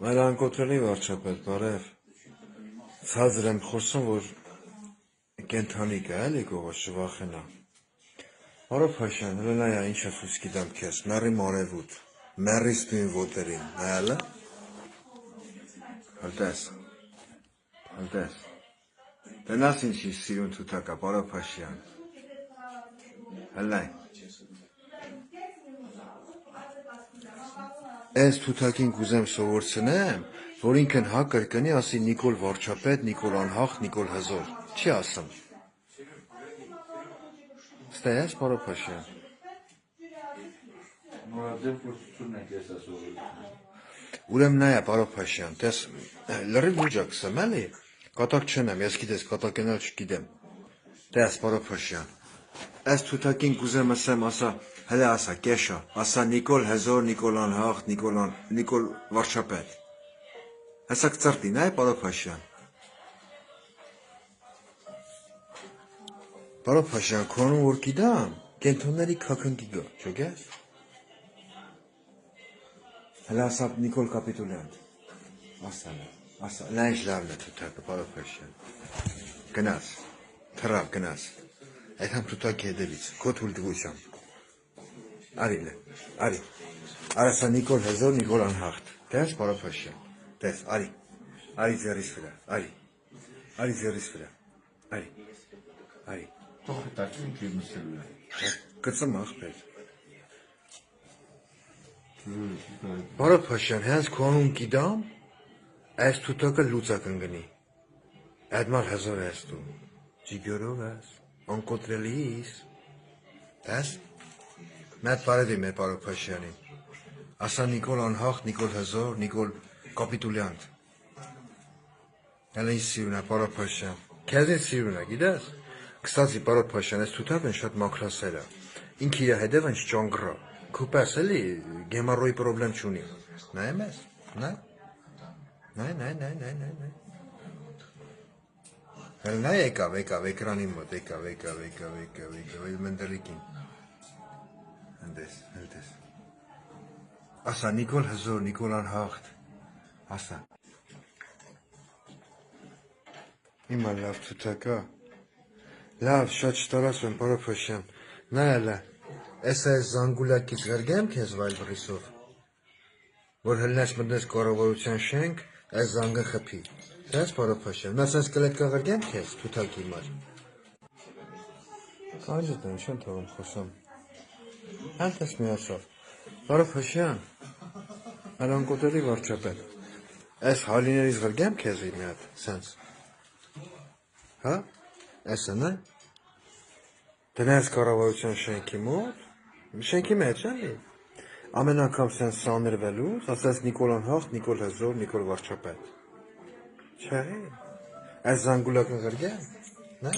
Մայրանկոտրելի վարչապետ, բարև, ցածր եմ խոսում, որ կենթանիկ է, էլի գողը շվախենա։ Բարով Փաշյան, հլնայա ինչ է ցույց գիտեմ քեզ, մերի մարևուտ, մերի ստույն ոտերին, նայալը։ Հլտես, տնաս ինչ ինչ սիրուն թութակա, բարով Փաշյան, հլնայ։ Այս թութակին կուզեմ սովորցնեմ, որ ինքն հա կրկնի ասի Նիկոլ վարչապետ, Նիկոլ անհախ, Նիկոլ հզոր, չի ասում։ Ստայես, բարով Փաշյան։ Ուրեմ նայա, բարով Փաշյան, տես լրիվ լուջակ սեմ, էլի, կատակ չնեմ, ես գիտես, կատակենալ չգիտեմ, տես, բարով Փաշյան, այս թութակին կուզեմ ասեմ, ասա, հլե ասա, կեշա, ասա Նիկոլ հզոր, Նիկոլ անհախ, Նիկոլ վարչապետ, հեսակ ծրտին, այ, բարով Փաշյան։ Բարով Փաշյան, քոնում որ գիտամ, կենթոնների քաքնկի գա, չոգես։ Հլե ասա Նիկոլ կապիտուլյանտ, ասա, նա ինչ լավն է թութակը, բարով Փաշյան, գնաս, թրավ, գնաս, այդհամ թութակի հետևից, քո թույլտվությամբ, արի, արասա Նիկոլ հզոր, Նիկոլ անհախտ, տես, բարով Փաշյան, տես, արի ձերիս վրա, արի ձերիս վրա, արի, կծմ աղբեր, բարով Փաշյան, հենց քոնում գիտամ, այս թութակը լուծակ ընգնի, այդմար հզոր ես դու, ջիգյորով ես, անկոտրելի ես, տես, մետ բարևի մեր բարով Փաշյանին, ասա Նիկոլ անհախ, Նիկոլ հզոր, Նիկոլ կապիտուլյանտ, հələ ինչ սիրուն է, բարով Փաշյան, քեզ ինչ սիրուն է, գիտես, կստացի բարով Փաշյան, այս թութակն շատ մաքրասեր է, ինք իր հետև ինչ ճոնգրա, քուպես էլի, գեմարոյի պրոբլեմ չունի, նայեմ ես, նայ, հələ նայ եկավ, էկրանի մոտ, եկավ, մնդրիկին, հնդես, ասա Նիկոլ հզոր, Նիկոլ անհախտ, ասա, իմա լավ թութակա, լավ, շատ շտարասում, բարով Փաշյան, նայալը, ես այս զանգուլակից գրգեմ քեզ վայլ բրիսով, որ հլնես մտնես կառավարության շենք, այս զանգը խփի, տես բարով Փաշյան, նա սենց կլետկա գրգեմ քեզ, թութակի մար, կանջդ են, չեն թողում խոսում, հենտես միասավ, բարով Փաշյան, մայրանկոտրելի վարչապետ, այս հալիներից գրգեմ քեզ մի հատ, սենց, հա, էսը նայ, տնես կառավարության շենքի մոտ, շենքի մեջ էլի, ամեն անգամ սենց սանրվելուց, ասես Նիկոլ անհախ, Նիկոլ հզոր, Նիկոլ վարչապետ, չէ, այս զանգուլակը գրգեմ, նայ,